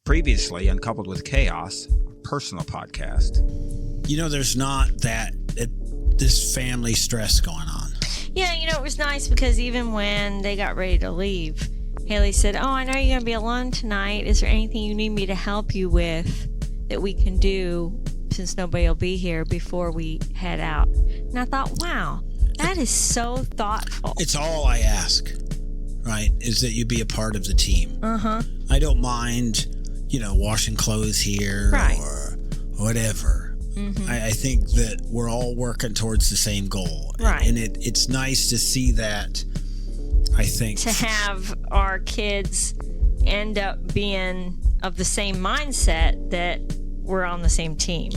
Previously, Uncoupled with Chaos, a personal podcast. There's not this family stress going on. Yeah, it was nice because even when they got ready to leave, Haley said, "Oh, I know you're going to be alone tonight. Is there anything you need me to help you with that we can do since nobody will be here before we head out?" And I thought, wow, that is so thoughtful. It's all I ask, right, is that you be a part of the team. Uh-huh. I don't mind, washing clothes here or whatever. Mm-hmm. I think that we're all working towards the same goal. Right. And it's nice to see that, I think. To have our kids end up being of the same mindset that we're on the same team.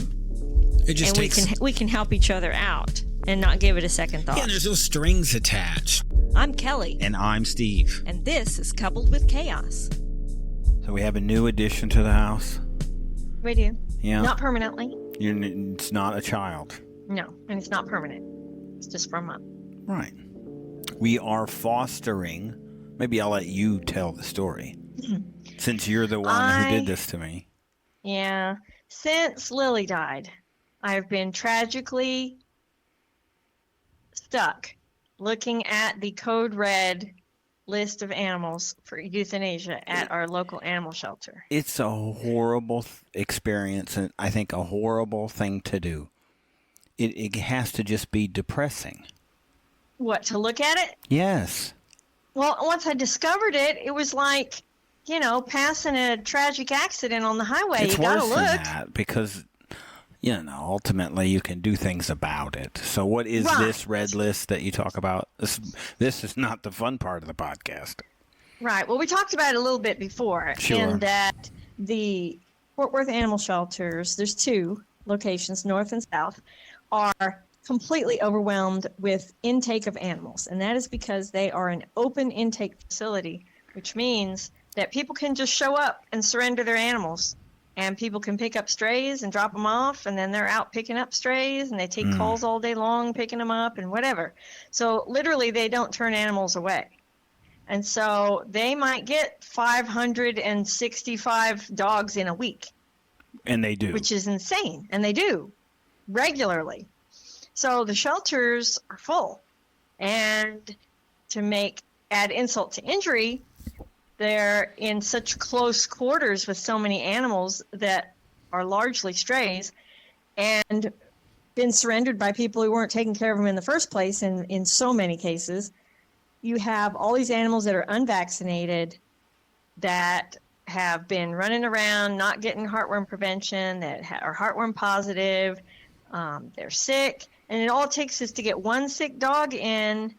It just and we can help each other out and not give it a second thought. Yeah, there's no strings attached. I'm Kelly. And I'm Steve. And this is Coupled with Chaos. So we have a new addition to the house. We do. Yeah. Not permanently. It's not a child. No, and it's not permanent. It's just for a month. Right. We are fostering. Maybe I'll let you tell the story. Since you're the one who did this to me. Yeah. Since Lily died, I've been tragically stuck looking at the code red list of animals for euthanasia at our local animal shelter. It's a horrible experience, and I think a horrible thing to do. It has to just be depressing. What, to look at it? Yes. Well, once I discovered it, it was like, passing a tragic accident on the highway. It's you gotta worse look. than that because, ultimately you can do things about it. So what is this red list that you talk about? This is not the fun part of the podcast. Right. Well, we talked about it a little bit before. Sure. In that the Fort Worth animal shelters, there's 2 locations, north and south, are completely overwhelmed with intake of animals. And that is because they are an open intake facility, which means that people can just show up and surrender their animals. And people can pick up strays and drop them off, and then they're out picking up strays, and they take calls all day long picking them up and whatever. So literally they don't turn animals away. And so they might get 565 dogs in a week. And they do. Which is insane. And they do regularly. So the shelters are full. And to add insult to injury, they're in such close quarters with so many animals that are largely strays and been surrendered by people who weren't taking care of them in the first place. And in so many cases, you have all these animals that are unvaccinated that have been running around, not getting heartworm prevention, that are heartworm positive. They're sick. And all it takes is to get one sick dog in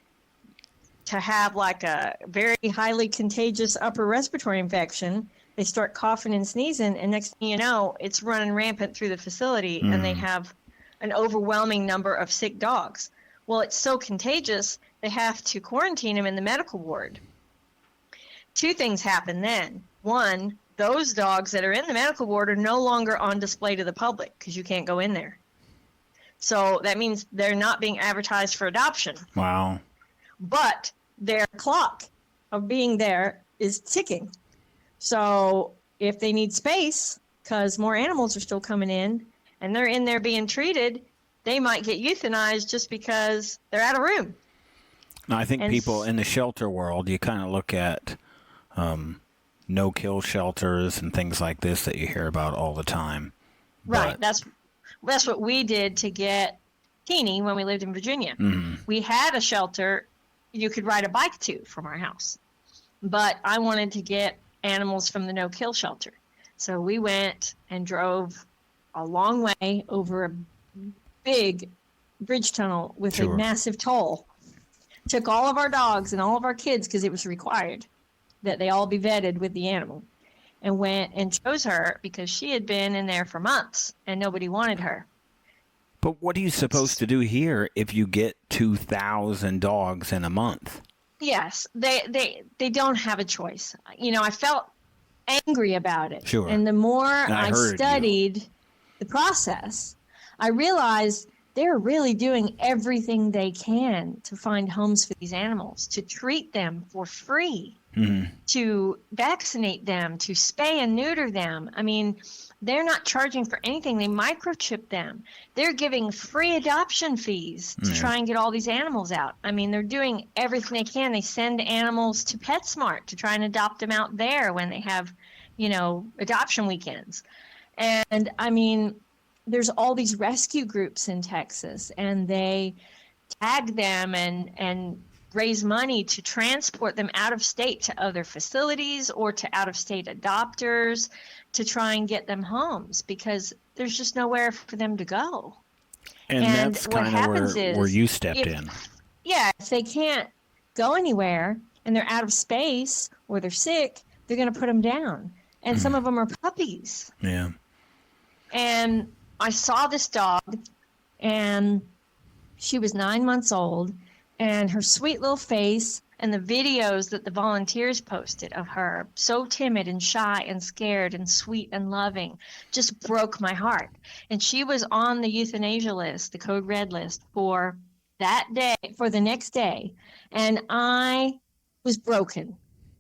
to have like a very highly contagious upper respiratory infection. They start coughing and sneezing, and next thing you know, it's running rampant through the facility, and they have an overwhelming number of sick dogs. Well, it's so contagious, they have to quarantine them in the medical ward. 2 things happen then. 1, those dogs that are in the medical ward are no longer on display to the public because you can't go in there. So that means they're not being advertised for adoption. Wow. But their clock of being there is ticking. So if they need space, because more animals are still coming in, and they're in there being treated, they might get euthanized just because they're out of room. Now, I think people in the shelter world, you kind of look at no-kill shelters and things like this that you hear about all the time. Right. That's what we did to get Teeny when we lived in Virginia. Mm-hmm. We had a shelter you could ride a bike to from our house. But I wanted to get animals from the no-kill shelter. So we went and drove a long way over a big bridge tunnel with a massive toll. Took all of our dogs and all of our kids, because it was required that they all be vetted with the animal, and went and chose her because she had been in there for months and nobody wanted her. But what are you supposed to do here if you get 2,000 dogs in a month? Yes, they don't have a choice. I felt angry about it. Sure. And the more I studied the process, I realized they're really doing everything they can to find homes for these animals, to treat them for free. to vaccinate them, to spay and neuter them. I mean, they're not charging for anything. They microchip them. They're giving free adoption fees to try and get all these animals out. I mean, they're doing everything they can. They send animals to PetSmart to try and adopt them out there when they have, adoption weekends. And I mean, there's all these rescue groups in Texas, and they tag them and raise money to transport them out of state to other facilities or to out of state adopters to try and get them homes, because there's just nowhere for them to go. And that's kind of where you stepped in. Yeah, if they can't go anywhere and they're out of space or they're sick, they're going to put them down. And some of them are puppies. Yeah. And I saw this dog, and she was 9 months old, and her sweet little face and the videos that the volunteers posted of her, so timid and shy and scared and sweet and loving, just broke my heart. And she was on the euthanasia list, the code red list, for that day, for the next day. And I was broken.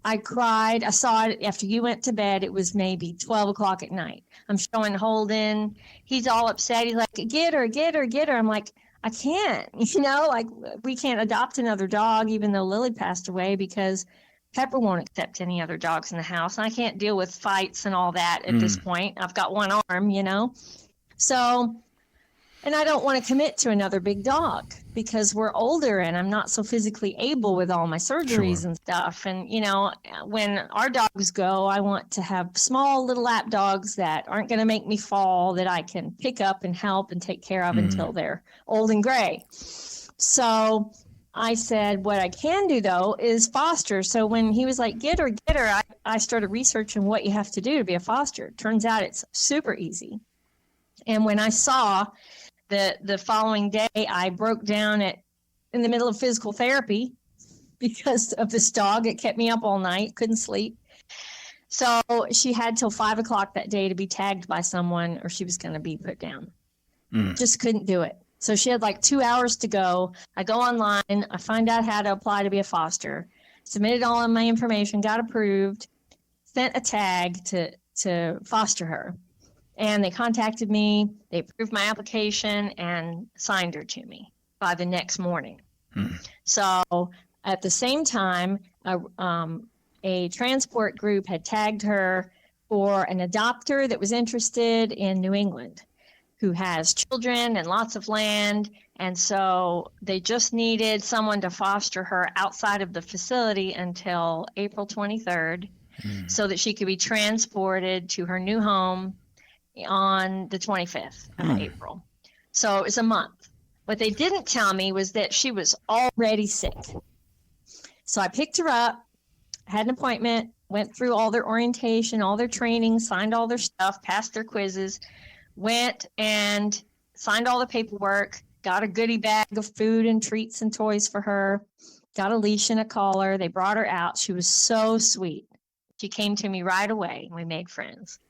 I cried. I saw it after you went to bed. It was maybe 12 o'clock at night. I'm showing Holden. He's all upset. He's like, get her, get her, get her. I'm like, I can't, we can't adopt another dog, even though Lily passed away, because Pepper won't accept any other dogs in the house. And I can't deal with fights and all that at this point. I've got one arm, So, and I don't want to commit to another big dog because we're older and I'm not so physically able with all my surgeries and stuff. And, when our dogs go, I want to have small little lap dogs that aren't going to make me fall, that I can pick up and help and take care of until they're old and gray. So I said, what I can do, though, is foster. So when he was like, get her, I started researching what you have to do to be a foster. Turns out it's super easy. And when I saw the following day, I broke down in the middle of physical therapy because of this dog. It kept me up all night, couldn't sleep. So she had till 5 o'clock that day to be tagged by someone or she was going to be put down. Just couldn't do it. So she had like 2 hours to go. I go online. I find out how to apply to be a foster, submitted all of my information, got approved, sent a tag to foster her. And they contacted me, they approved my application and signed her to me by the next morning. So at the same time, a transport group had tagged her for an adopter that was interested in New England, who has children and lots of land. And so they just needed someone to foster her outside of the facility until April 23rd so that she could be transported to her new home on the 25th of April. So it was a month. What they didn't tell me was that she was already sick. So I picked her up, had an appointment, went through all their orientation, all their training, signed all their stuff, passed their quizzes, went and signed all the paperwork, got a goodie bag of food and treats and toys for her, got a leash and a collar. They brought her out. She was so sweet. She came to me right away and we made friends.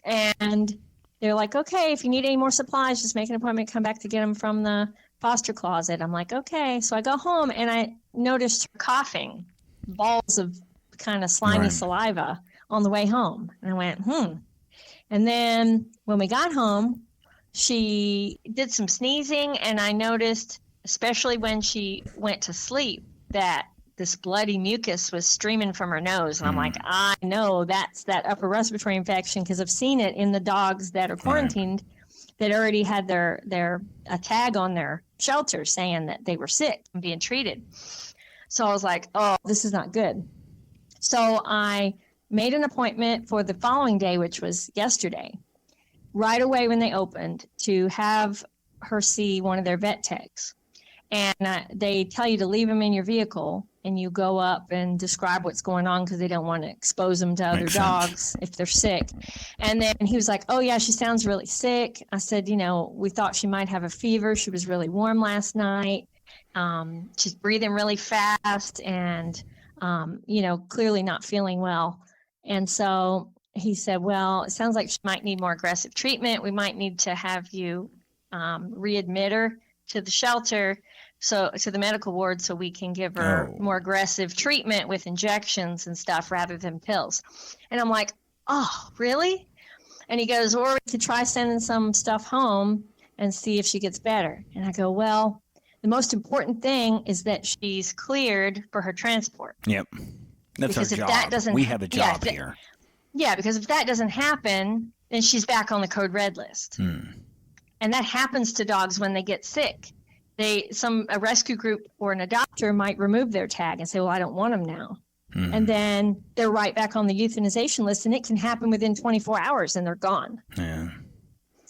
And they're like, okay, if you need any more supplies, just make an appointment, come back to get them from the foster closet. I'm like, okay. So I go home and I noticed her coughing, balls of kind of slimy saliva on the way home. And I went, And then when we got home, she did some sneezing. And I noticed, especially when she went to sleep, that this bloody mucus was streaming from her nose. And I'm like, I know that's that upper respiratory infection because I've seen it in the dogs that are quarantined that already had a tag on their shelter saying that they were sick and being treated. So I was like, oh, this is not good. So I made an appointment for the following day, which was yesterday, right away when they opened, to have her see one of their vet techs. And they tell you to leave them in your vehicle and you go up and describe what's going on because they don't want to expose them to other dogs if they're sick. And then he was like, oh, yeah, she sounds really sick. I said, we thought she might have a fever. She was really warm last night. She's breathing really fast and, clearly not feeling well. And so he said, well, it sounds like she might need more aggressive treatment. We might need to have you readmit her to the shelter to the medical ward so we can give her more aggressive treatment with injections and stuff rather than pills. And I'm like, oh, really? And he goes, or we could try sending some stuff home and see if she gets better. And I go, well, the most important thing is that she's cleared for her transport. Yep. That's because our job. We have a job here. Yeah, because if that doesn't happen, then she's back on the code red list. And that happens to dogs when they get sick. A rescue group or an adopter might remove their tag and say, well, I don't want them now. And then they're right back on the euthanization list, and it can happen within 24 hours and they're gone. Yeah.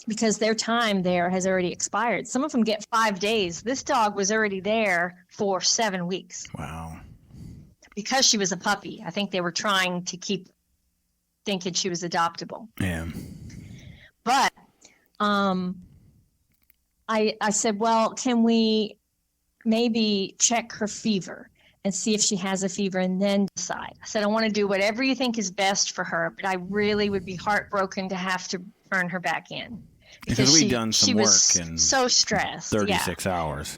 Because their time there has already expired. Some of them get 5 days. This dog was already there for 7 weeks. Wow. Because she was a puppy. I think they were trying to keep thinking she was adoptable. Yeah. But I said, well, can we maybe check her fever and see if she has a fever and then decide? I said, I want to do whatever you think is best for her, but I really would be heartbroken to have to turn her back in. Because we've done some work in so stressed. 36 hours.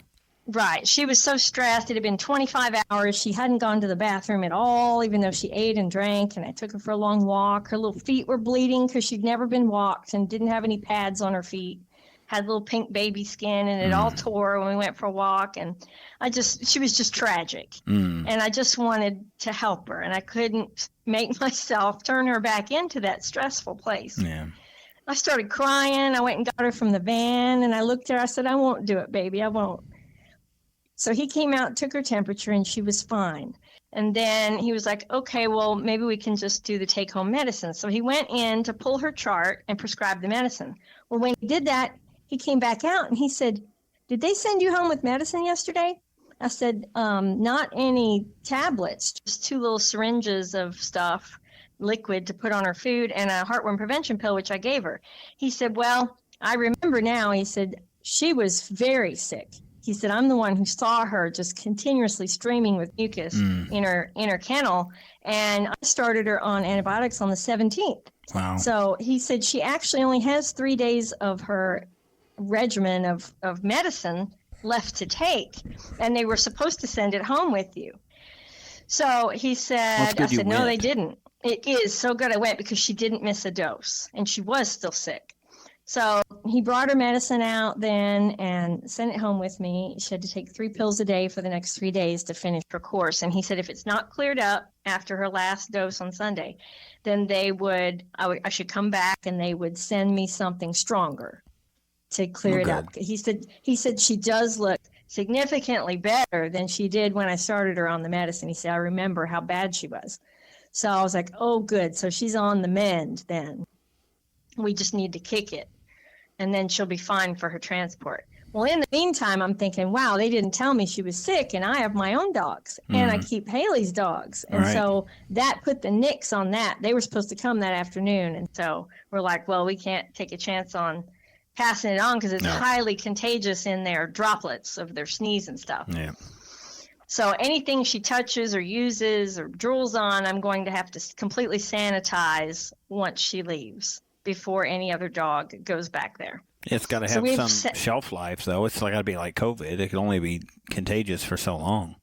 Right. She was so stressed. It had been 25 hours. She hadn't gone to the bathroom at all, even though she ate and drank, and I took her for a long walk. Her little feet were bleeding because she'd never been walked and didn't have any pads on her feet. Had little pink baby skin, and it all tore when we went for a walk. And she was just tragic. And I just wanted to help her, and I couldn't make myself turn her back into that stressful place. Yeah. I started crying. I went and got her from the van, and I looked at her. I said, I won't do it, baby. I won't. So he came out, took her temperature, and she was fine. And then he was like, okay, well, maybe we can just do the take-home medicine. So he went in to pull her chart and prescribe the medicine. Well, when he did that, he came back out and he said, did they send you home with medicine yesterday? I said, not any tablets, just 2 little syringes of stuff, liquid to put on her food, and a heartworm prevention pill, which I gave her. He said, well, I remember now. He said, she was very sick. He said, I'm the one who saw her just continuously streaming with mucus in her kennel, and I started her on antibiotics on the 17th. Wow. So he said she actually only has 3 days of her regimen of medicine left to take, and they were supposed to send it home with you. So he said, I said, no, they didn't. It is so good I went because she didn't miss a dose, and she was still sick. So he brought her medicine out then and sent it home with me. She had to take 3 pills a day for the next 3 days to finish her course. And he said if it's not cleared up after her last dose on Sunday, then I should come back and they would send me something stronger to clear it up. He said she does look significantly better than she did when I started her on the medicine. He said, I remember how bad she was. So I was like, oh, good. So she's on the mend then. We just need to kick it, and then she'll be fine for her transport. Well, in the meantime, I'm thinking, wow, they didn't tell me she was sick, and I have my own dogs, and I keep Haley's dogs. And so that put the nix on that. They were supposed to come that afternoon, and so we're like, well, we can't take a chance on passing it on because it's highly contagious in their droplets of their sneeze and stuff. Yeah. So anything she touches or uses or drools on, I'm going to have to completely sanitize once she leaves before any other dog goes back there. It's got to have some shelf life, though. It's got to be like COVID. It can only be contagious for so long.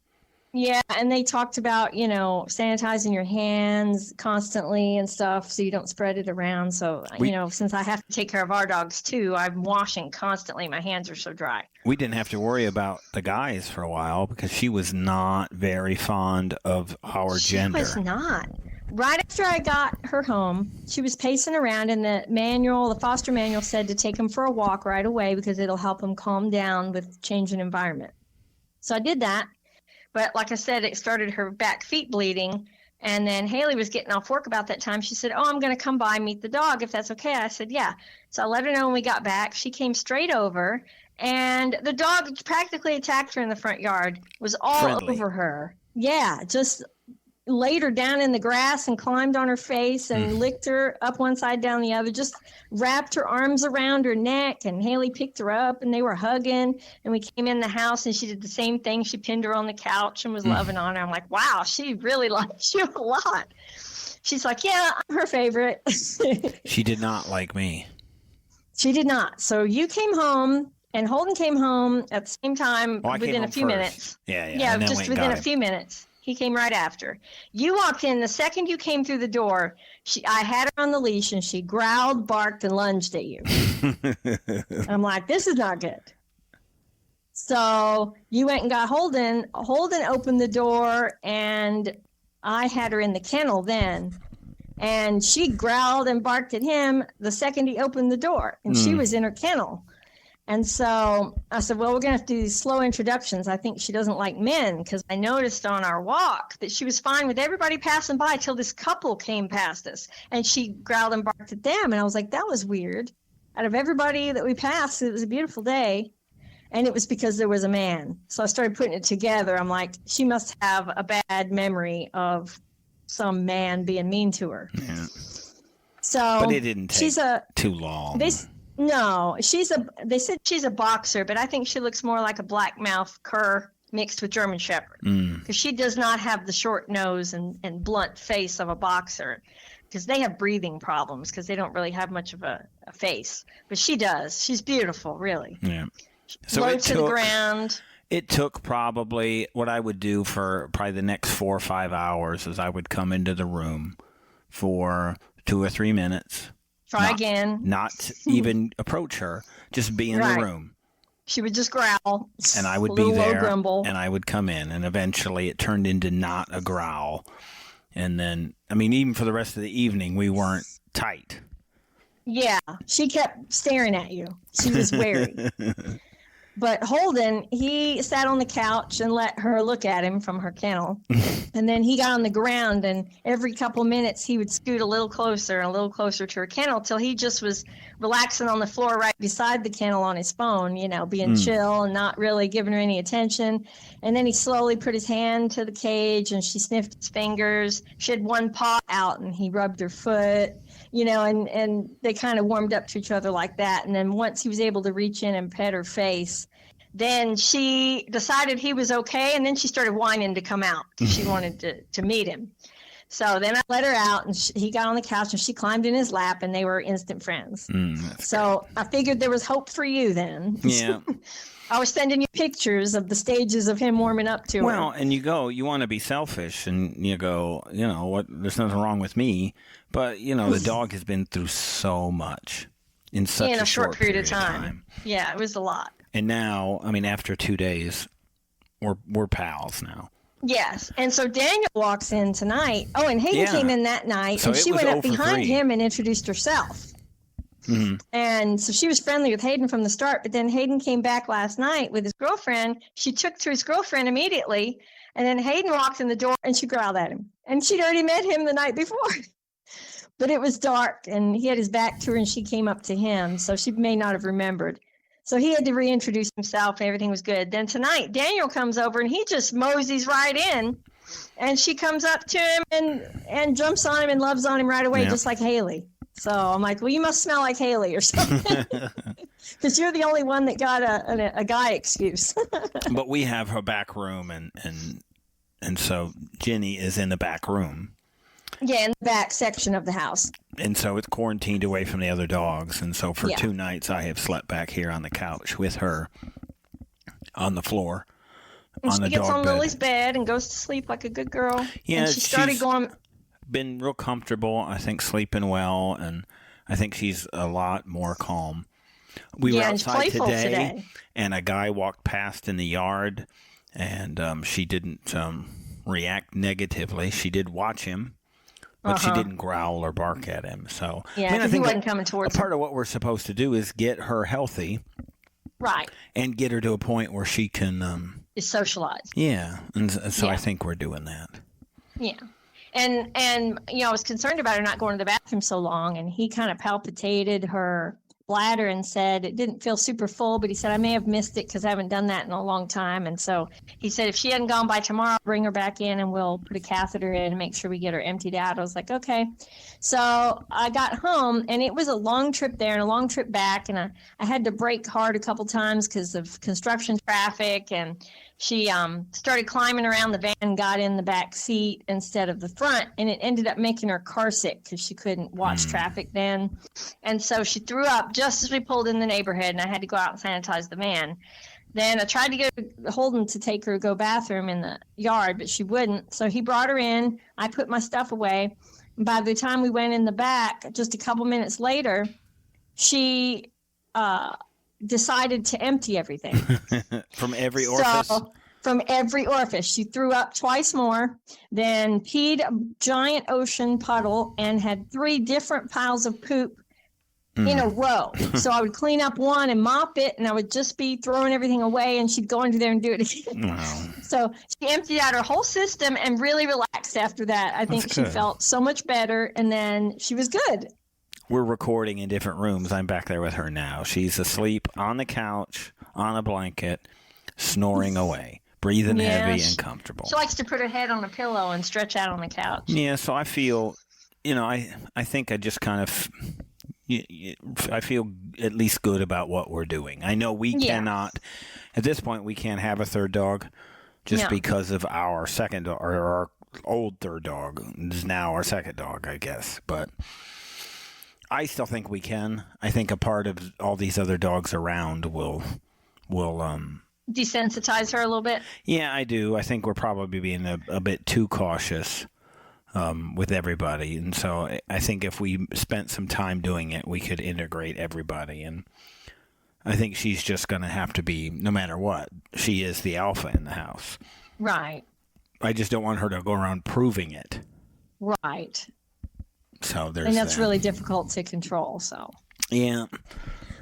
Yeah, and they talked about, sanitizing your hands constantly and stuff so you don't spread it around. So, since I have to take care of our dogs, too, I'm washing constantly. My hands are so dry. We didn't have to worry about the guys for a while because she was not very fond of our gender. She was not. Right after I got her home, she was pacing around, and the foster manual said to take him for a walk right away because it'll help him calm down with change in environment. So I did that. But like I said, it started her back feet bleeding. And then Haley was getting off work about that time. She said, oh, I'm going to come by and meet the dog if that's okay. I said, yeah. So I let her know when we got back. She came straight over, and the dog practically attacked her in the front yard, was all over her. Yeah, just laid her down in the grass and climbed on her face and licked her up one side, down the other, just wrapped her arms around her neck, and Haley picked her up and they were hugging, and we came in the house and she did the same thing. She pinned her on the couch and was loving on her. I'm like, wow, she really likes you a lot. She's like, yeah, I'm her favorite. She did not like me. She did not. So you came home And Holden came home at the same time within a few minutes. Yeah, just within a few minutes. He came right after. You walked in the second you came through the door. I had her on the leash, and she growled, barked, and lunged at you. I'm like, this is not good. So you went and got Holden. Holden opened the door, and I had her in the kennel then. And she growled and barked at him the second he opened the door, and she was in her kennel. And so I said, well, we're going to have to do these slow introductions. I think she doesn't like men, because I noticed on our walk that she was fine with everybody passing by till this couple came past us. And she growled and barked at them. And I was like, that was weird. Out of everybody that we passed, it was a beautiful day. And it was because there was a man. So I started putting it together. I'm like, she must have a bad memory of some man being mean to her. Yeah. So, but it didn't take too long. No, they said she's a boxer, but I think she looks more like a black-mouthed cur mixed with German Shepherd, because she does not have the short nose and blunt face of a boxer, because they have breathing problems because they don't really have much of a face. But she does. She's beautiful, really. Yeah. So low to the ground. It took probably, what I would do for probably the next 4 or 5 hours is I would come into the room for 2 or 3 minutes. Try again. Not even approach her. Just be in the room. She would just growl. And I would be there. Grumble. And I would come in. And eventually it turned into not a growl. And then, I mean, even for the rest of the evening, we weren't tight. Yeah. She kept staring at you. She was wary. But Holden, he sat on the couch and let her look at him from her kennel. And then he got on the ground, and every couple minutes he would scoot a little closer and a little closer to her kennel till he just was relaxing on the floor right beside the kennel on his phone, being chill and not really giving her any attention. And then he slowly put his hand to the cage, and she sniffed his fingers. She had one paw out, and he rubbed her foot. And they kind of warmed up to each other like that. And then once he was able to reach in and pet her face, then she decided he was okay. And then she started whining to come out because she wanted to meet him. So then I let her out, and he got on the couch, and she climbed in his lap, and they were instant friends. So I figured there was hope for you then. Yeah. I was sending you pictures of the stages of him warming up to her. Well, and you want to be selfish, and you go, what? There's nothing wrong with me. But, the dog has been through so much in such a short period of time. Yeah, it was a lot. And now, I mean, after 2 days, we're pals now. Yes. And so Daniel walks in tonight. Oh, and Hayden came in that night, so and she went up behind him and introduced herself. Mm-hmm. And so she was friendly with Hayden from the start, but then Hayden came back last night with his girlfriend. She took to his girlfriend immediately, and then Hayden walked in the door, and she growled at him. And she'd already met him the night before. But it was dark, and he had his back to her, and she came up to him, so she may not have remembered. So he had to reintroduce himself, and everything was good. Then tonight, Daniel comes over, and he just moseys right in, and she comes up to him and jumps on him and loves on him right away, just like Haley. So I'm like, well, you must smell like Haley or something, because you're the only one that got a guy excuse. But we have her back room, and so Jenny is in the back room. Yeah, in the back section of the house. And so it's quarantined away from the other dogs. And so for 2 nights, I have slept back here on the couch with her on the floor. And on she gets on Lily's bed and goes to sleep like a good girl. Yeah, and she started going. Been real comfortable, I think, sleeping well, and I think she's a lot more calm. We were outside today, and a guy walked past in the yard, and she didn't react negatively. She did watch him, but she didn't growl or bark at him. So I think he wasn't coming towards her. Part of what we're supposed to do is get her healthy, right, and get her to a point where she can is socialized. Yeah, and so I think we're doing that. Yeah. And I was concerned about her not going to the bathroom so long, and he kind of palpitated her bladder and said it didn't feel super full, but he said, I may have missed it because I haven't done that in a long time. And so he said, if she hadn't gone by tomorrow, bring her back in and we'll put a catheter in and make sure we get her emptied out. I was like, okay. So I got home, and it was a long trip there and a long trip back, and I had to brake hard a couple times because of construction traffic, and she started climbing around the van and got in the back seat instead of the front, and it ended up making her car sick because she couldn't watch traffic then. And so she threw up just as we pulled in the neighborhood, and I had to go out and sanitize the van. Then I tried to get Holden to take her to go bathroom in the yard, but she wouldn't. So he brought her in. I put my stuff away. And by the time we went in the back, just a couple minutes later, she decided to empty everything. From every orifice? From every orifice. She threw up twice more, then peed a giant ocean puddle, and had 3 different piles of poop in a row. So I would clean up one and mop it, and I would just be throwing everything away, and she'd go into there and do it again. Wow. So she emptied out her whole system and really relaxed after that. I think she felt so much better, and then she was good. We're recording in different rooms. I'm back there with her now. She's asleep on the couch, on a blanket, snoring away, breathing heavy and comfortable. She likes to put her head on a pillow and stretch out on the couch. Yeah, so I feel, I think I just kind of... I feel at least good about what we're doing. I know we cannot, at this point, we can't have a third dog just because of our second dog, or our old third dog is now our second dog, I guess. But I still think we can. I think a part of all these other dogs around will desensitize her a little bit. Yeah, I do. I think we're probably being a bit too cautious. With everybody. And so I think if we spent some time doing it, we could integrate everybody. And I think she's just going to have to be, no matter what, she is the alpha in the house. Right. I just don't want her to go around proving it. Right. So there's And that's really difficult to control, so. Yeah.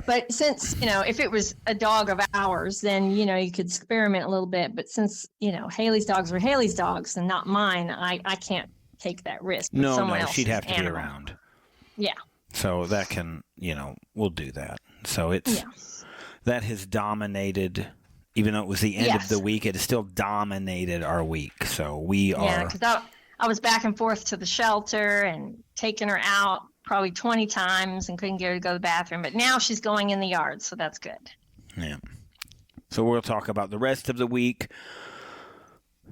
But since, if it was a dog of ours, then, you could experiment a little bit. But since, Haley's dogs are Haley's dogs and not mine, I can't take that risk. No, she'd have to be around. Yeah. So that can, we'll do that. So that has dominated, even though it was the end of the week, it has still dominated our week. So we are. Yeah, because I was back and forth to the shelter and taking her out probably 20 times and couldn't get her to go to the bathroom. But now she's going in the yard, so that's good. Yeah. So we'll talk about the rest of the week.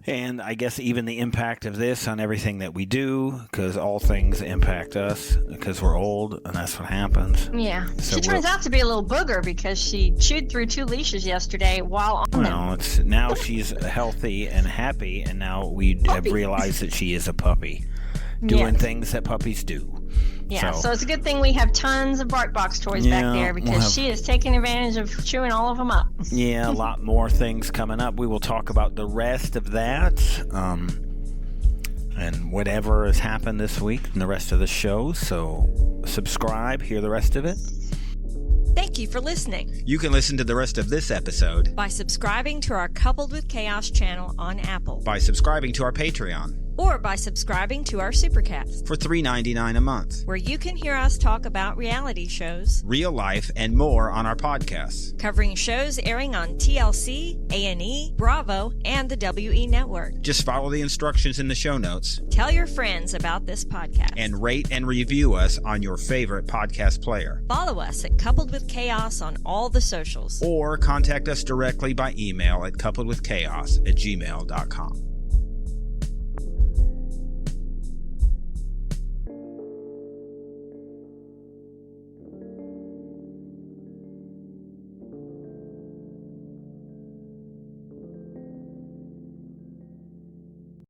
And I guess even the impact of this on everything that we do, because all things impact us because we're old, and that's what happens. Yeah. So she turns out to be a little booger because she chewed through 2 leashes yesterday while on them. Now she's healthy and happy, and now we have realized that she is a puppy doing things that puppies do. Yeah, so it's a good thing we have tons of BarkBox toys back there because she is taking advantage of chewing all of them up. Yeah, a lot more things coming up. We will talk about the rest of that and whatever has happened this week and the rest of the show. So subscribe, hear the rest of it. Thank you for listening. You can listen to the rest of this episode by subscribing to our Coupled with Chaos channel on Apple, by subscribing to our Patreon, or by subscribing to our Supercast for $3.99 a month, where you can hear us talk about reality shows, real life, and more on our podcasts, covering shows airing on TLC, A&E, Bravo, and the WE Network. Just follow the instructions in the show notes. Tell your friends about this podcast. And rate and review us on your favorite podcast player. Follow us at Coupled with Chaos on all the socials. Or contact us directly by email at coupledwithchaos@gmail.com.